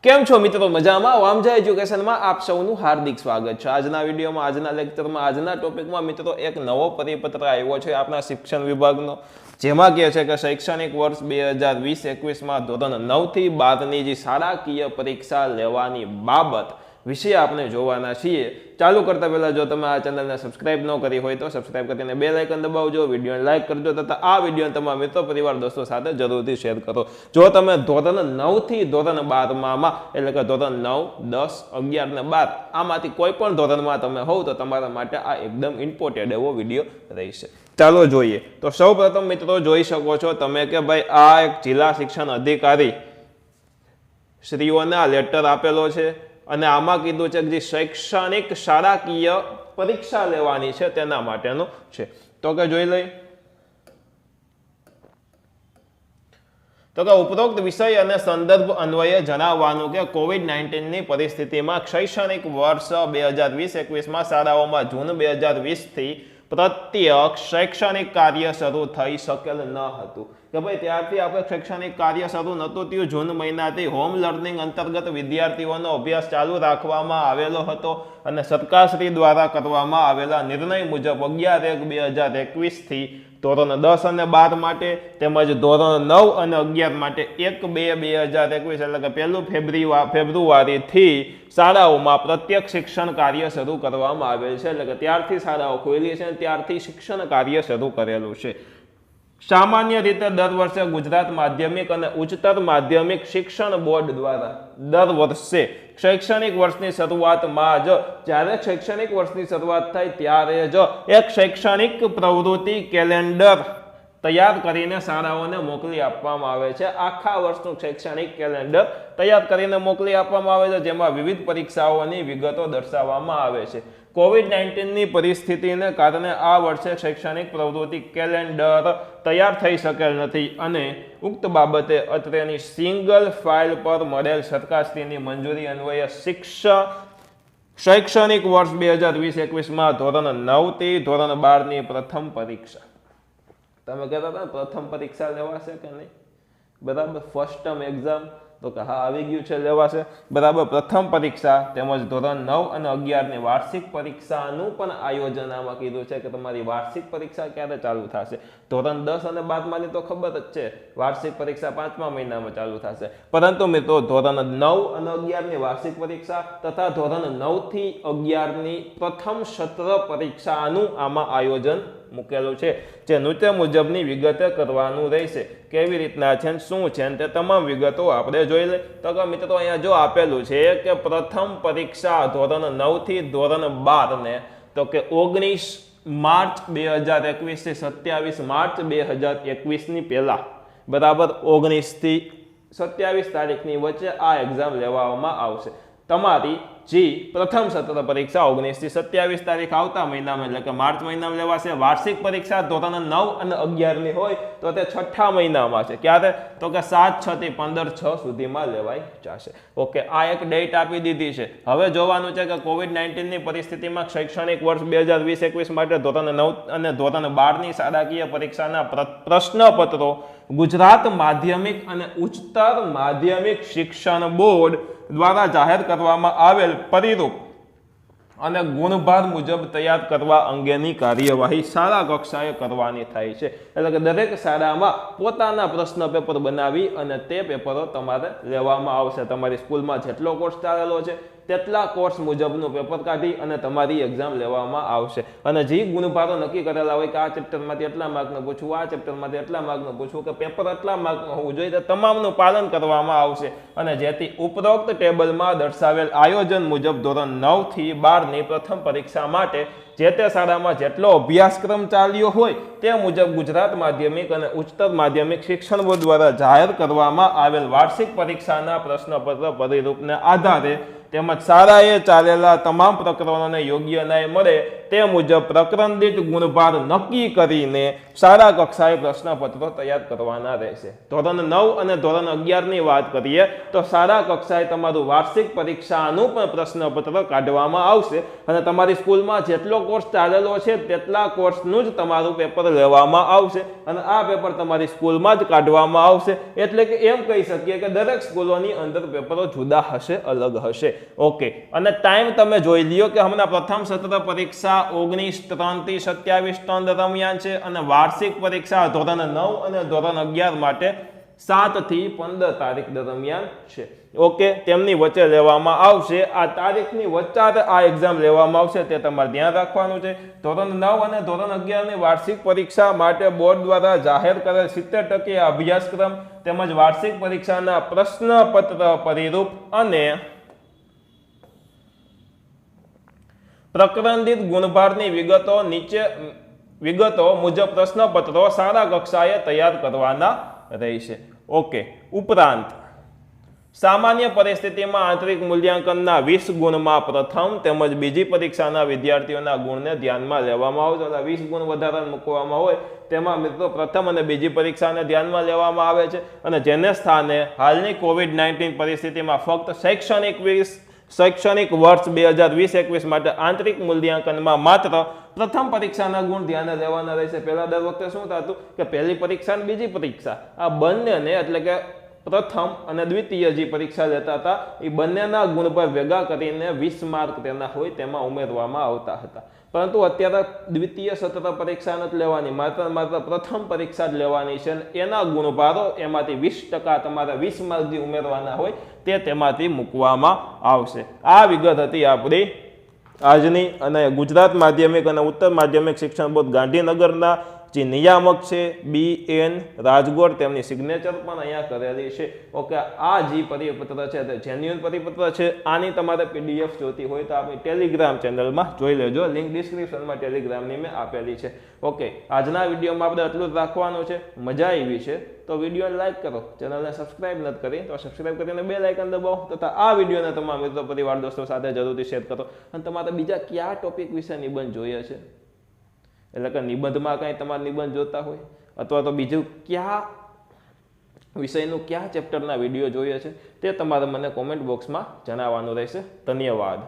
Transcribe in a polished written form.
કેમ છો મિત્રો? મજામાં? વામજા એજ્યુકેશનમાં આપ સૌનું હાર્દિક સ્વાગત છે. આજના વિડીયોમાં, આજના લેક્ચરમાં, આજના ટોપિકમાં મિત્રો એક નવો પરિપત્ર આવ્યો છે આપણા શિક્ષણ વિભાગનો, જેમાં કહે છે કે શૈક્ષણિક વર્ષ 2020-21માં ધોરણ 9 થી 12ની જે શાળાકીય પરીક્ષા લેવાની બાબત વિશે આપણે જોવાના છીએ. ચાલુ કરતા પહેલા જો તમે આ ચેનલને સબસ્ક્રાઇબ ન કરી હોય તો સબસ્ક્રાઇબ કરીને બેલ આઇકન દબાવજો, વિડીયોને લાઇક કરજો તથા આ વિડીયોને તમારા મિત્રો પરિવાર દોસ્તો સાથે જરૂરથી શેર કરો. જો તમે ધોરણ 9 થી ધોરણ 12માં એટલે કે ધોરણ 9, 10, 11 ને 12 આમાંથી કોઈ પણ ધોરણમાં તમે હોવ તો તમારા માટે આ એકદમ ઇમ્પોર્ટન્ટ એવો વિડીયો રહેશે. ચાલો જોઈએ. તો સૌપ્રથમ મિત્રો જોઈ શકો છો તમે કે ભાઈ આ એક જિલ્લા શિક્ષણ અધિકારી શ્રીઓના લેટર આપેલો છે અને આમાં કીધું છે કે જે શૈક્ષણિક શાળાકીય પરીક્ષા લેવાની છે તેના માટેનું છે. તો કે જોઈ લઈ. તો કે ઉપરોક્ત વિષય અને સંદર્ભ અન્વયે જણાવવાનું કે કોવિડ-19ની પરિસ્થિતિમાં શૈક્ષણિક વર્ષ 2020-21માં શાળાઓમાં જૂન 2020 થી પ્રત્યક્ષ શૈક્ષણિક કાર્ય શરૂ થઈ શકેલ ન હતું. કે ભાઈ ત્યારથી આપણે શૈક્ષણિક કાર્ય શરૂ નહોતું થયું. જૂન મહિનાથી હોમ લર્નિંગ અંતર્ગત વિદ્યાર્થીઓનો અભ્યાસ ચાલુ રાખવામાં આવેલો હતો અને સરકારશ્રી દ્વારા કરવામાં આવેલા નિર્ણય મુજબ 11/1/2021 થી ધોરણ 10 અને 12 માટે તેમજ ધોરણ 9 અને 11 માટે 1/2/2021 એટલે કે 1 ફેબ્રુઆરીથી શાળાઓમાં પ્રત્યક્ષ શિક્ષણ કાર્ય શરૂ કરવામાં આવેલ છે. એટલે કે ત્યારથી શાળાઓ ખોલી છે અને ત્યારથી શિક્ષણ કાર્ય શરૂ કરેલું છે. સામાન્ય રીતે દર વર્ષે ગુજરાત માધ્યમિક અને ઉચ્ચતર માધ્યમિક શિક્ષણ બોર્ડ દ્વારા દર વર્ષે શૈક્ષણિક વર્ષની શરૂઆતમાં જ જ્યારે શૈક્ષણિક વર્ષની શરૂઆત થાય ત્યારે જ એક શૈક્ષણિક પ્રવૃત્તિ કેલેન્ડર તૈયાર કરીને શાળાઓને મોકલી આપવામાં આવે છે. આખા વર્ષનું શૈક્ષણિક કેલેન્ડર તૈયાર કરીને મોકલી આપવામાં આવે છે, જેમાં વિવિધ પરીક્ષાઓની વિગતો દર્શાવવામાં આવે છે. કોવિડ-19ની પરિસ્થિતિને કારણે આ વર્ષે શૈક્ષણિક પ્રવૃત્તિ કેલેન્ડર તૈયાર થઈ શકેલ નથી અને ઉક્ત બાબતે અત્રેની સિંગલ ફાઇલ પર મળેલ સરકારશ્રીની મંજૂરી અન્વયે શૈક્ષણિક વર્ષ 2020-21માં ધોરણ 9 થી ધોરણ 12ની પ્રથમ પરીક્ષા, તમે કહેતા હતા પ્રથમ પરીક્ષા લેવાશે કે નહીં, બરાબર, ફર્સ્ટ ટર્મ એક્ઝામ, તો કે હા આવી ગયું છે, લેવાશે, બરાબર. પ્રથમ પરીક્ષા તેમજ ધોરણ 9 અને 11ની વાર્ષિક પરીક્ષાનું પણ આયોજન આમાં કીધું છે કે તમારી વાર્ષિક પરીક્ષા ક્યારે ચાલુ થશે. ધોરણ 10 અને 12માની તો ખબર જ છે વાર્ષિક પરીક્ષા 5મા મહિનામાં ચાલુ થશે, પરંતુ મિત્રો ધોરણ 9 અને 11ની વાર્ષિક પરીક્ષા તથા ધોરણ 9 થી 11ની પ્રથમ સત્ર પરીક્ષાનું આમાં આયોજન મૂકેલું છે, જે નીચે મુજબની વિગતે કરવાનું રહેશે. કેવી રીતના છે, શું છે, તે તમામ વિગતો આપણે જોઈ લઈએ. તો કે મિત્રો અહીંયા જો આપેલું છે કે પ્રથમ પરીક્ષા ધોરણ 9 થી ધોરણ 12 ને તો કે 19 માર્ચ 2021 થી 27 માર્ચ 2021 ની પહેલા, બરાબર, 19 થી 27 તારીખની વચ્ચે આ એક્ઝામ લેવામાં આવશે. તમારી જે પ્રથમ સત્ર પરીક્ષા 19 થી 27 તારીખ આવતા મહિનામાં એટલે કે માર્ચ મહિનામાં લેવાશે. વાર્ષિક પરીક્ષા ધોરણ 9 અને 11ની હોય તો તે છઠ્ઠા મહિનામાં છે. ક્યારે? તો કે 7/6 થી 15/6 સુધીમાં લેવાઈ જશે. ઓકે, આ એક ડેટ આપી દીધી છે. હવે જોવાનું છે કે કોવિડ-19ની પરિસ્થિતિમાં શૈક્ષણિક વર્ષ 2020-21 માટે ધોરણ 9 અને ધોરણ 12ની શાળાકીય પરીક્ષાના પ્રશ્નપત્રો ગુજરાત માધ્યમિક અને ઉચ્ચતર માધ્યમિક શિક્ષણ બોર્ડ દ્વારા જાહેર કરવામાં આવેલ પરિરૂપ અને ગુણભાર મુજબ તૈયાર કરવા અંગેની કાર્યવાહી શાળા કક્ષાએ કરવાની થાય છે. એટલે કે દરેક શાળામાં પોતાના પ્રશ્ન પેપર બનાવી અને તે પેપરો તમારે લેવામાં આવશે. તમારી સ્કૂલમાં જેટલો કોર્સ ચાલેલો છે તેટલા કોર્સ મુજબનું પેપર કાઢી અને તમારી એક્ઝામ લેવામાં આવશે. અને જે ગુણભારો નક્કી કરેલા હોય કે આ ચેપ્ટરમાંથી એટલા માર્કનું પૂછવું, આ ચેપ્ટરમાંથી એટલા માર્કનું પૂછવું, કે પેપર એટલા માર્કનું હોવું જોઈએ, તે તમામનું પાલન કરવામાં આવશે. અને જેથી ઉપરોક્ત ટેબલમાં દર્શાવેલ આયોજન મુજબ ધોરણ 9 થી 12ની પ્રથમ પરીક્ષા માટે જે તે શાળામાં જેટલો અભ્યાસક્રમ ચાલ્યો હોય તે મુજબ ગુજરાત માધ્યમિક અને ઉચ્ચતર માધ્યમિક શિક્ષણ બોર્ડ દ્વારા જાહેર કરવામાં આવેલ વાર્ષિક પરીક્ષાના પ્રશ્નપત્ર પરિરૂપને આધારે તેમજ શાળાએ ચાલેલા તમામ પ્રકરણોને યોગ્ય ન્યાય મળે તે મુજબ પ્રકરણ દીઠ ગુણભાર નક્કી કરીને શાળા કક્ષાએ પ્રશ્નપત્રો તૈયાર કરવાના રહેશે. ધોરણ 9 અને ધોરણ 11 ની વાત કરીએ તો શાળા કક્ષાએ તમારું વાર્ષિક પરીક્ષાનું પણ પ્રશ્નપત્ર કાઢવામાં આવશે અને તમારી સ્કૂલમાં જેટલો કોર્સ ચાલેલો છે તેટલા કોર્સનું જ તમારું પેપર લેવામાં આવશે અને આ પેપર તમારી સ્કૂલમાં જ કાઢવામાં આવશે. એટલે કે એમ કહી શકીએ કે દરેક સ્કૂલોની અંદર પેપરો જુદા હશે, અલગ હશે. ઓકે, અને ટાઈમ તમે જોઈ લ્યો કે હમણાં પ્રથમ સત્ર પરીક્ષા 19 થી 27 દરમિયાન છે અને વાર્ષિક પરીક્ષા ધોરણ 9 અને ધોરણ 11 માટે 7 થી 15 તારીખ દરમિયાન છે. ઓકે, તેમની વચ્ચે લેવામાં આવશે. આ તારીખની વચ્ચે આ એક્ઝામ લેવામાં આવશે, તે તમારે ધ્યાન રાખવાનું છે. ધોરણ 9 અને ધોરણ 11 ની વાર્ષિક પરીક્ષા માટે બોર્ડ દ્વારા જાહેર કરેલ 70% અભ્યાસક્રમ તેમજ વાર્ષિક પરીક્ષાના પ્રશ્નપત્ર પરિરૂપ અને પ્રકરણ દીઠ ગુણભારની વિગતો મુજબ પ્રશ્નપત્રો શાળા કક્ષાએ તૈયાર કરવાના રહેશે. ઓકે, ઉપરાંત સામાન્ય પરિસ્થિતિમાં આંતરિક મૂલ્યાંકનના 20 ગુણમાં પ્રથમ તેમજ બીજી પરીક્ષાના વિદ્યાર્થીઓના ગુણને ધ્યાનમાં લેવામાં આવશે. 20 ગુણ વધારે મૂકવામાં હોય તેમાં મિત્રો પ્રથમ અને બીજી પરીક્ષાને ધ્યાનમાં લેવામાં આવે છે અને જેને સ્થાને હાલની કોવિડ-19 પરિસ્થિતિમાં ફક્ત શૈક્ષણિક વર્ષ 2020-21 માટે આંતરિક મૂલ્યાંકનમાં માત્ર પ્રથમ પરીક્ષાના ગુણ ધ્યાને લેવાના રહેશે. પહેલા દર વખતે શું થતું કે પહેલી પરીક્ષા અને બીજી પરીક્ષા આ બંનેને એટલે કે પ્રથમ અને દ્વિતીય જે પરીક્ષા લેતા હતા એ બંનેના ગુણ પર ભેગા કરીને 20 માર્ક તેના હોય તેમાં ઉમેરવામાં આવતા હતા. પરંતુ અત્યારે દ્વિતીય સત્ર પરીક્ષા નથી લેવાની, માત્ર પ્રથમ પરીક્ષા જ લેવાની છે અને એના ગુણભારો એમાંથી 20% તમારે 20 માર્ક જે ઉમેરવાના હોય તે તેમાંથી મૂકવામાં આવશે. આ વિગત હતી આપણી આજની અને ગુજરાત માધ્યમિક અને ઉત્તર માધ્યમિક શિક્ષણ બોર્ડ ગાંધીનગરના જે નિયામક છે BN રાજગોર, તેમની સિગ્નેચર પણ અહીંયા કરેલી છે. ઓકે, આ જે પરિપત્ર છે તે જેન્યુઅન પરિપત્ર છે. આની તમારે PDF જોતી હોય તો આપણી ટેલિગ્રામ ચેનલમાં જોઈ લેજો, લિંક ડિસ્ક્રિપ્શનમાં ટેલિગ્રામની મેં આપેલી છે. ઓકે, આજના વિડીયોમાં આપણે એટલું જ રાખવાનું છે. મજા આવી છે તો વિડીયોને લાઈક કરો, ચેનલને સબસ્ક્રાઇબ નથી કરી તો સબસ્ક્રાઇબ કરીને બેલ આઇકન દબાવો તથા આ વિડીયોને તમારા મિત્રો પરિવાર દોસ્તો સાથે જરૂરથી શેર કરો. અને તમારે બીજા કયા ટોપિક વિશે નિબંધ જોઈએ છે એટલે કે નિબંધમાં કંઈ તમારે નિબંધ જોતા હોય અથવા તો બીજું કયા વિષયનું કયા ચેપ્ટરના વિડીયો જોઈએ છે તે તમારે મને કોમેન્ટ બોક્સમાં જણાવવાનું રહેશે. ધન્યવાદ.